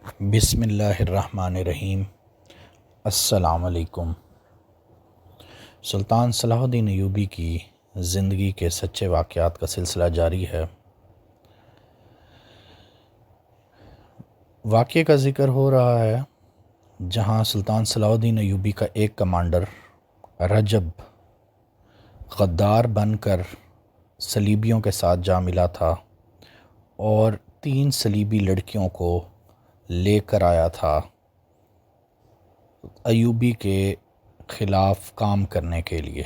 بسم اللہ الرحمن الرحیم۔ السلام علیکم۔ سلطان صلاح الدین ایوبی کی زندگی کے سچے واقعات کا سلسلہ جاری ہے۔ واقعے کا ذکر ہو رہا ہے جہاں سلطان صلاح الدین ایوبی کا ایک کمانڈر رجب غدار بن کر صلیبیوں کے ساتھ جا ملا تھا اور 3 صلیبی لڑکیوں کو لے کر آیا تھا ایوبی کے خلاف کام کرنے کے لیے۔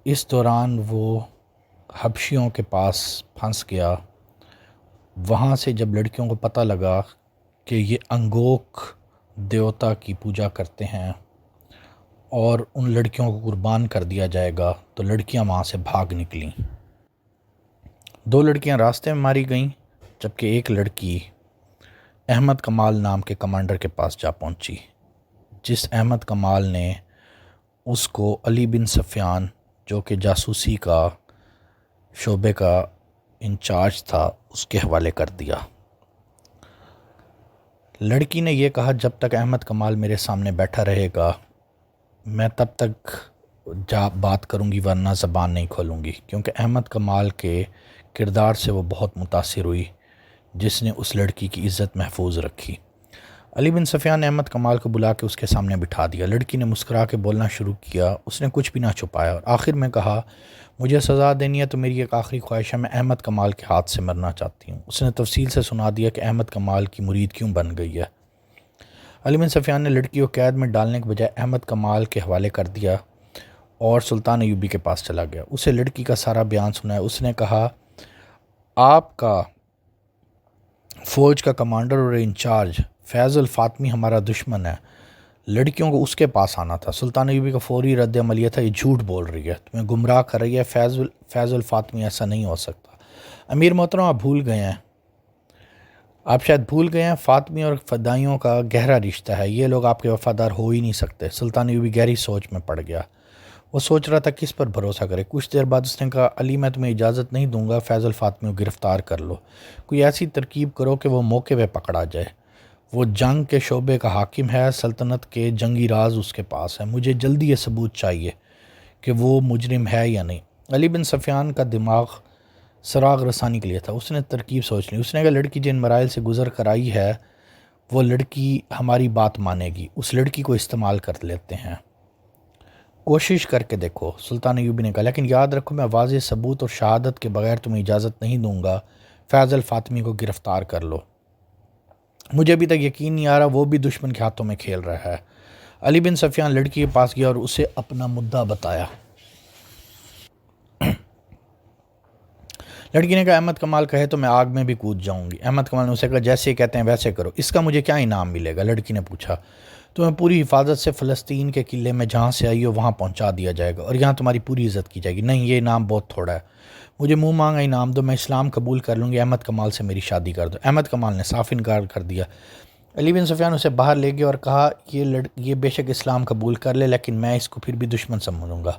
اس دوران وہ حبشیوں کے پاس پھنس گیا۔ وہاں سے جب لڑکیوں کو پتہ لگا کہ یہ انگوک دیوتا کی پوجا کرتے ہیں اور ان لڑکیوں کو قربان کر دیا جائے گا، تو لڑکیاں وہاں سے بھاگ نکلیں۔ 2 لڑکیاں راستے میں ماری گئیں، جبکہ ایک لڑکی احمد کمال نام کے کمانڈر کے پاس جا پہنچی، جس احمد کمال نے اس کو علی بن سفیان جو کہ جاسوسی کا شعبے کا انچارج تھا اس کے حوالے کر دیا۔ لڑکی نے یہ کہا جب تک احمد کمال میرے سامنے بیٹھا رہے گا میں تب تک بات کروں گی، ورنہ زبان نہیں کھولوں گی، کیونکہ احمد کمال کے کردار سے وہ بہت متاثر ہوئی جس نے اس لڑکی کی عزت محفوظ رکھی۔ علی بن سفیان نے احمد کمال کو بلا کے اس کے سامنے بٹھا دیا۔ لڑکی نے مسکرا کے بولنا شروع کیا، اس نے کچھ بھی نہ چھپایا اور آخر میں کہا مجھے سزا دینی ہے تو میری ایک آخری خواہش ہے، میں احمد کمال کے ہاتھ سے مرنا چاہتی ہوں۔ اس نے تفصیل سے سنا دیا کہ احمد کمال کی مرید کیوں بن گئی ہے۔ علی بن سفیان نے لڑکی کو قید میں ڈالنے کے بجائے احمد کمال کے حوالے کر دیا اور سلطان ایوبی کے پاس چلا گیا۔ اسے لڑکی کا سارا بیان سنایا۔ اس نے کہا آپ کا فوج کا کمانڈر اور انچارج فیض الفاطمی ہمارا دشمن ہے، لڑکیوں کو اس کے پاس آنا تھا۔ سلطان ایوبی کا فوری رد عمل یہ تھا یہ جھوٹ بول رہی ہے، تمہیں گمراہ کر رہی ہے، فیض الفاطمی ایسا نہیں ہو سکتا۔ امیر محترم آپ بھول گئے ہیں، آپ شاید بھول گئے ہیں فاطمی اور فدائیوں کا گہرا رشتہ ہے، یہ لوگ آپ کے وفادار ہو ہی نہیں سکتے۔ سلطان ایوبی گہری سوچ میں پڑ گیا، وہ سوچ رہا تھا کس پر بھروسہ کرے۔ کچھ دیر بعد اس نے کہا علی میں تمہیں اجازت نہیں دوں گا، فیض الفاطمی کو گرفتار کر لو، کوئی ایسی ترکیب کرو کہ وہ موقع پہ پکڑا جائے، وہ جنگ کے شعبے کا حاکم ہے، سلطنت کے جنگی راز اس کے پاس ہے، مجھے جلدی یہ ثبوت چاہیے کہ وہ مجرم ہے یا نہیں۔ علی بن سفیان کا دماغ سراغ رسانی کے لیے تھا، اس نے ترکیب سوچ لی۔ اس نے کہا لڑکی جن مراحل سے گزر کر آئی ہے وہ لڑکی ہماری بات مانے گی، اس لڑکی کو استعمال کر لیتے ہیں، کوشش کر کے دیکھو۔ سلطان ایوبی نے کہا لیکن یاد رکھو میں واضح ثبوت اور شہادت کے بغیر تمہیں اجازت نہیں دوں گا، فیض الفاطمی کو گرفتار کر لو، مجھے ابھی تک یقین نہیں آ رہا وہ بھی دشمن کے ہاتھوں میں کھیل رہا ہے۔ علی بن سفیان لڑکی کے پاس گیا اور اسے اپنا مدعا بتایا۔ لڑکی نے کہا احمد کمال کہے تو میں آگ میں بھی کود جاؤں گی۔ احمد کمال نے اسے کہا جیسے کہتے ہیں ویسے کرو، اس کا مجھے کیا انعام ملے گا؟ لڑکی نے پوچھا تمہیں پوری حفاظت سے فلسطین کے قلعے میں جہاں سے آئی ہو وہاں پہنچا دیا جائے گا اور یہاں تمہاری پوری عزت کی جائے گی۔ نہیں، یہ انعام بہت تھوڑا ہے، مجھے منہ مانگا انعام دو، میں اسلام قبول کر لوں گی، احمد کمال سے میری شادی کر دو۔ احمد کمال نے صاف انکار کر دیا۔ علی بن سفیان اسے باہر لے گیا اور کہا یہ بے شک اسلام قبول کر لے لیکن میں اس کو پھر بھی دشمن سمجھوں گا۔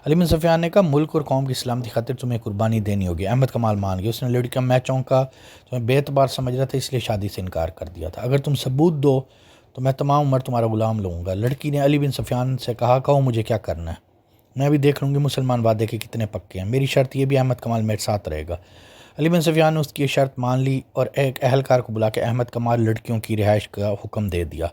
علی بن سفیان نے کہا ملک اور قوم کی سلامتی خاطر تمہیں قربانی دینی ہوگی۔ احمد کمال مان گیا۔ اس نے لڑکی کا میں چونکا تمہیں بے اعتبار سمجھ رہا تھا اس لیے شادی سے انکار کر دیا تھا، اگر تم ثبوت دو تو میں تمام عمر تمہارا غلام لوں گا۔ لڑکی نے علی بن سفیان سے کہا کہو مجھے کیا کرنا ہے، میں بھی دیکھ لوں گی مسلمان وعدے کے کتنے پکے ہیں، میری شرط یہ بھی احمد کمال میرے ساتھ رہے گا۔ علی بن سفیان نے اس کی شرط مان لی اور ایک اہلکار کو بلا کے احمد کمال لڑکیوں کی رہائش کا حکم دے دیا۔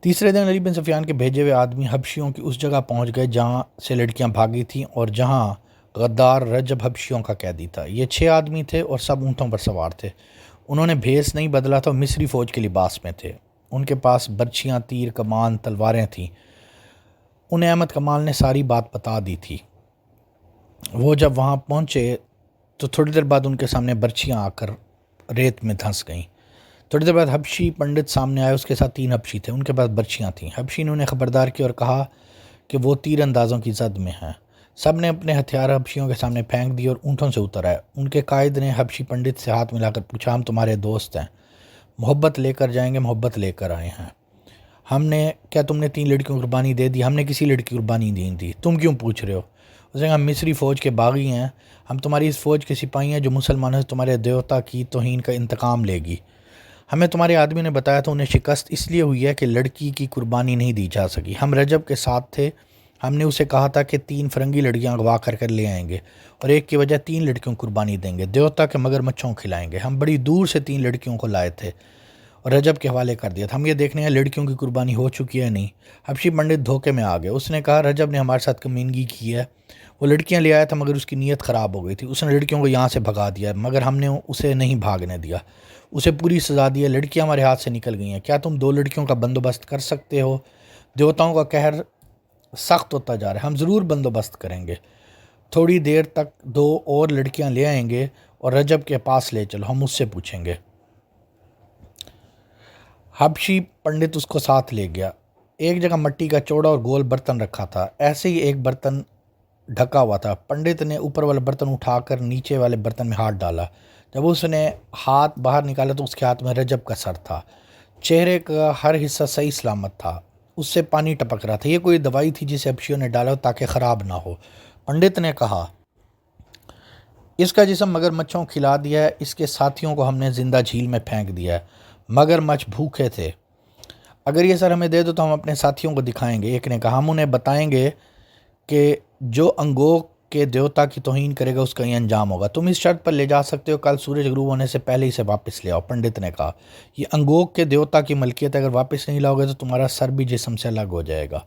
تیسرے دن علی بن سفیان کے بھیجے ہوئے آدمی حبشیوں کی اس جگہ پہنچ گئے جہاں سے لڑکیاں بھاگی تھیں اور جہاں غدار رجب حبشیوں کا قیدی تھا۔ یہ 6 آدمی تھے اور سب اونٹوں پر سوار تھے، انہوں نے بھیس نہیں بدلا تھا اور مصری فوج کے لباس میں تھے، ان کے پاس برچھیاں، تیر، کمان، تلواریں تھیں۔ انہیں احمد کمال نے ساری بات بتا دی تھی۔ وہ جب وہاں پہنچے تو تھوڑی دیر بعد ان کے سامنے برچھیاں آ کر ریت میں دھنس گئیں۔ تھوڑی دیر بعد حبشی پنڈت سامنے آئے، اس کے ساتھ 3 حبشی تھے، ان کے پاس برچھیاں تھیں۔ حبشی نے انہیں خبردار کیا اور کہا کہ وہ تیر اندازوں کی زد میں ہیں۔ سب نے اپنے ہتھیار حبشیوں کے سامنے پھینک دیے اور اونٹوں سے اتر آئے۔ ان کے قائد نے حبشی پنڈت سے ہاتھ ملا کر پوچھا ہم تمہارے دوست ہیں، محبت لے کر جائیں گے، محبت لے کر آئے ہیں، کیا تم نے 3 لڑکیوں کی قربانی دے دی؟ ہم نے کسی لڑکی کی قربانی نہیں دی، تم کیوں پوچھ رہے ہو؟ اس نے کہا ہم مصری فوج کے باغی ہیں، ہم تمہاری اس فوج کے سپاہی ہیں جو مسلمانوں سے تمہارے دیوتا کی توہین کا انتقام لے گی۔ ہمیں تمہارے آدمی نے بتایا تھا انہیں شکست اس لیے ہوئی ہے کہ لڑکی کی قربانی نہیں دی جا سکی. ہم رجب کے ساتھ تھے. ہم نے اسے کہا تھا کہ 3 فرنگی لڑکیاں اغوا کر لے آئیں گے اور ایک کی وجہ 3 لڑکیوں کو قربانی دیں گے. دیوتا کے مگر مچھوں کھلائیں گے. ہم بڑی دور سے 3 لڑکیوں کو لائے تھے اور رجب کے حوالے کر دیا تھا. ہم یہ دیکھنے ہیں لڑکیوں کی قربانی ہو چکی ہے نہیں. حبشی پنڈت دھوکے میں آ گئے. اس نے کہا رجب نے ہمارے ساتھ کمینگی کی ہے. وہ لڑکیاں لے آیا تھا مگر اس کی نیت خراب ہو گئی تھی. اس نے لڑکیوں کو یہاں سے بھگا دیا مگر ہم نے اسے نہیں بھاگنے دیا. اسے پوری سزا دی ہے. لڑکیاں ہمارے ہاتھ سے نکل گئی ہیں. کیا تم 2 لڑکیوں کا بندوبست کر سکتے ہو؟ دیوتاؤں کا قہر سخت ہوتا جا رہا ہے. ہم ضرور بندوبست کریں گے. تھوڑی دیر تک 2 اور لڑکیاں لے آئیں گے اور رجب کے پاس لے چلو. ہم اس سے پوچھیں گے. حبشی پنڈت اس کو ساتھ لے گیا. ایک جگہ مٹی کا چوڑا اور گول برتن رکھا تھا. ایسے ہی ایک برتن ڈھکا ہوا تھا. پنڈت نے اوپر والا برتن اٹھا کر نیچے والے برتن میں ہاتھ ڈالا. جب اس نے ہاتھ باہر نکالا تو اس کے ہاتھ میں رجب کا سر تھا. چہرے کا ہر حصہ صحیح سلامت تھا. اس سے پانی ٹپک رہا تھا. یہ کوئی دوائی تھی جسے حبشیوں نے ڈالا تاکہ خراب نہ ہو. پنڈت نے کہا اس کا جسم مگر مچھوں کھلا دیا ہے. اس کے ساتھیوں کو ہم نے زندہ جھیل میں پھینک دیا ہے. مگر مچھ بھوکے تھے. اگر یہ سر ہمیں دے دو تو ہم اپنے ساتھیوں کو دکھائیں گے. ایک نے کہا ہم انہیں بتائیں گے کہ جو انگوک کے دیوتا کی توہین کرے گا اس کا یہ انجام ہوگا. تم اس شرط پر لے جا سکتے ہو کل سورج غروب ہونے سے پہلے اسے واپس لے آؤ. پنڈت نے کہا یہ انگوک کے دیوتا کی ملکیت ہے. اگر واپس نہیں لاؤ گے تو تمہارا سر بھی جسم سے الگ ہو جائے گا.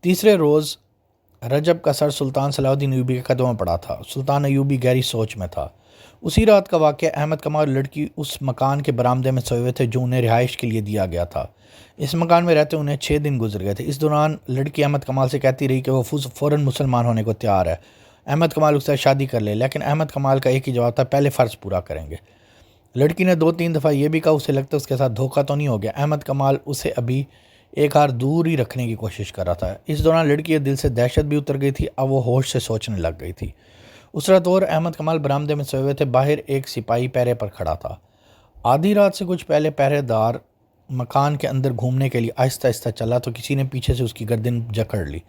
تیسرے روز رجب کا سر سلطان صلاح الدین ایوبی کے قدموں میں پڑا تھا. سلطان ایوبی گہری سوچ میں تھا. اسی رات کا واقعہ. احمد کمال لڑکی اس مکان کے برآمدے میں سوئے ہوئے تھے جو انہیں رہائش کے لیے دیا گیا تھا. اس مکان میں رہتے انہیں 6 دن گزر گئے تھے. اس دوران لڑکی احمد کمال سے کہتی رہی کہ وہ فوراً مسلمان ہونے کو تیار ہے. احمد کمال اس سے شادی کر لے. لیکن احمد کمال کا ایک ہی جواب تھا پہلے فرض پورا کریں گے. لڑکی نے 2-3 دفعہ یہ بھی کہا اسے لگتا ہے اس کے ساتھ دھوکہ تو نہیں ہو گیا. احمد کمال اسے ابھی ایک ہار دور ہی رکھنے کی کوشش کر رہا تھا. اس دوران لڑکی کے دل سے دہشت بھی اتر گئی تھی. اب وہ ہوش سے سوچنے لگ گئی تھی. اس رات اور احمد کمال برآمدے میں سوئے ہوئے تھے. باہر ایک سپاہی پہرے پر کھڑا تھا. آدھی رات سے کچھ پہلے پہرے دار مکان کے اندر گھومنے کے لیے آہستہ آہستہ چلا تو کسی نے پیچھے سے اس کی گردن جکڑ لی.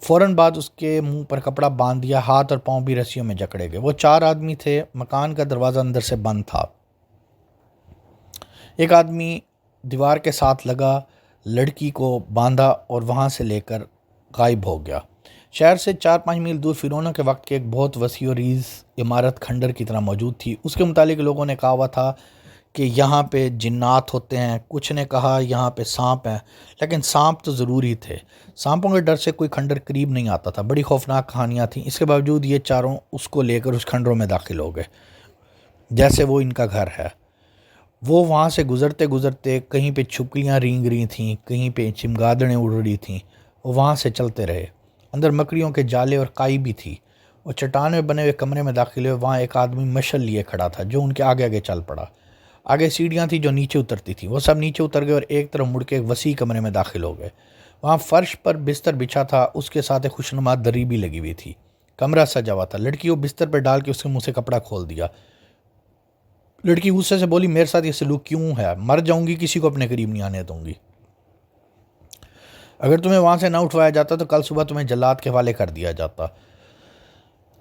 فوراً بعد اس کے منہ پر کپڑا باندھ دیا. ہاتھ اور پاؤں بھی رسیوں میں جکڑے گئے. وہ 4 آدمی تھے. مکان کا دروازہ اندر سے بند تھا. ایک آدمی دیوار کے ساتھ لگا لڑکی کو باندھا اور وہاں سے لے کر غائب ہو گیا. شہر سے 4-5 میل دور فرعونوں کے وقت کے ایک بہت وسیع و ریز عمارت کھنڈر کی طرح موجود تھی. اس کے متعلق لوگوں نے کہا ہوا تھا کہ یہاں پہ جنات ہوتے ہیں. کچھ نے کہا یہاں پہ سانپ ہیں. لیکن سانپ تو ضرور ہی تھے. سانپوں کے ڈر سے کوئی کھنڈر قریب نہیں آتا تھا. بڑی خوفناک کہانیاں تھیں. اس کے باوجود یہ چاروں اس کو لے کر اس کھنڈروں میں داخل ہو گئے جیسے وہ ان کا گھر ہے. وہ وہاں سے گزرتے گزرتے کہیں پہ چھپکلیاں رینگ رہی تھیں, کہیں پہ چمگادڑیں اڑ رہی تھیں. وہ وہاں سے چلتے رہے. اندر مکڑیوں کے جالے اور کائی بھی تھی. وہ چٹان میں بنے ہوئے کمرے میں داخل ہوئے. وہاں ایک آدمی مشل لیے کھڑا تھا جو ان کے آگے آگے چل پڑا. آگے سیڑھیاں تھیں جو نیچے اترتی تھیں. وہ سب نیچے اتر گئے اور ایک طرف مڑ کے ایک وسیع کمرے میں داخل ہو گئے. وہاں فرش پر بستر بچھا تھا. اس کے ساتھ ایک خوشنما دری بھی لگی ہوئی تھی. کمرہ سجا ہوا تھا. لڑکی کو بستر پہ ڈال کے اس کے منہ سے کپڑا کھول دیا. لڑکی غصے سے بولی میرے ساتھ یہ سلوک کیوں ہے؟ مر جاؤں گی, کسی کو اپنے قریب نہیں آنے دوں گی. اگر تمہیں وہاں سے نہ اٹھوایا جاتا تو کل صبح تمہیں جلاد کے حوالے کر دیا جاتا.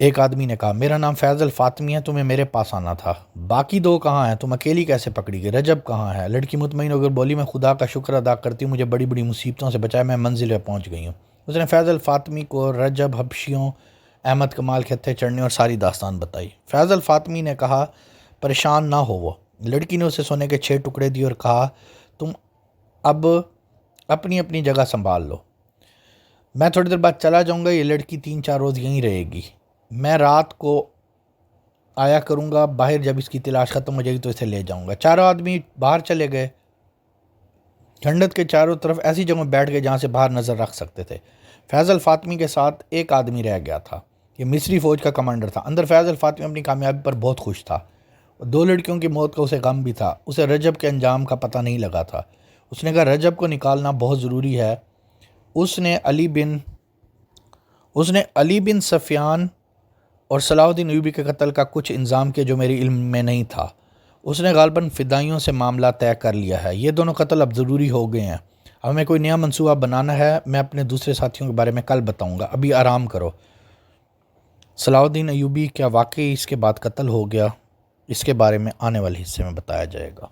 ایک آدمی نے کہا میرا نام فیض الفاطمی ہے. تمہیں میرے پاس آنا تھا. باقی 2 کہاں ہیں؟ تم اکیلی کیسے پکڑی گئی؟ رجب کہاں ہے؟ لڑکی مطمئن ہو کر بولی میں خدا کا شکر ادا کرتی ہوں, مجھے بڑی بڑی مصیبتوں سے بچایا, میں منزل پہ پہنچ گئی ہوں. اس نے فیض الفاطمی کو رجب, حبشیوں, احمد کمال کے ہتھے چڑھنے اور ساری داستان بتائی. فیض الفاطمی نے کہا پریشان نہ ہو. وہ لڑکی نے اسے سونے کے 6 ٹکڑے دیے اور کہا تم اب اپنی اپنی جگہ سنبھال لو. میں تھوڑی دیر بعد چلا جاؤں گا. یہ لڑکی 3-4 روز یہیں رہے گی. میں رات کو آیا کروں گا. باہر جب اس کی تلاش ختم ہو جائے گی تو اسے لے جاؤں گا. 4 آدمی باہر چلے گئے. ٹھنڈت کے چاروں طرف ایسی جگہ بیٹھ گئے جہاں سے باہر نظر رکھ سکتے تھے. فیض الفاطمی کے ساتھ ایک آدمی رہ گیا تھا. یہ مصری فوج کا کمانڈر تھا. اندر فیض الفاطمی اپنی کامیابی پر بہت خوش تھا. 2 لڑکیوں کی موت کا اسے غم بھی تھا. اسے رجب کے انجام کا پتہ نہیں لگا تھا. اس نے کہا رجب کو نکالنا بہت ضروری ہے. اس نے علی بن سفیان اور صلاح الدین ایوبی کے قتل کا کچھ انضام کیا جو میرے علم میں نہیں تھا. اس نے غالباً فدائیوں سے معاملہ طے کر لیا ہے. یہ دونوں قتل اب ضروری ہو گئے ہیں. اب ہمیں کوئی نیا منصوبہ بنانا ہے. میں اپنے دوسرے ساتھیوں کے بارے میں کل بتاؤں گا. ابھی آرام کرو. صلاح الدین ایوبی کیا واقعی اس کے بعد قتل ہو گیا؟ اس کے بارے میں آنے والے حصے میں بتایا جائے گا.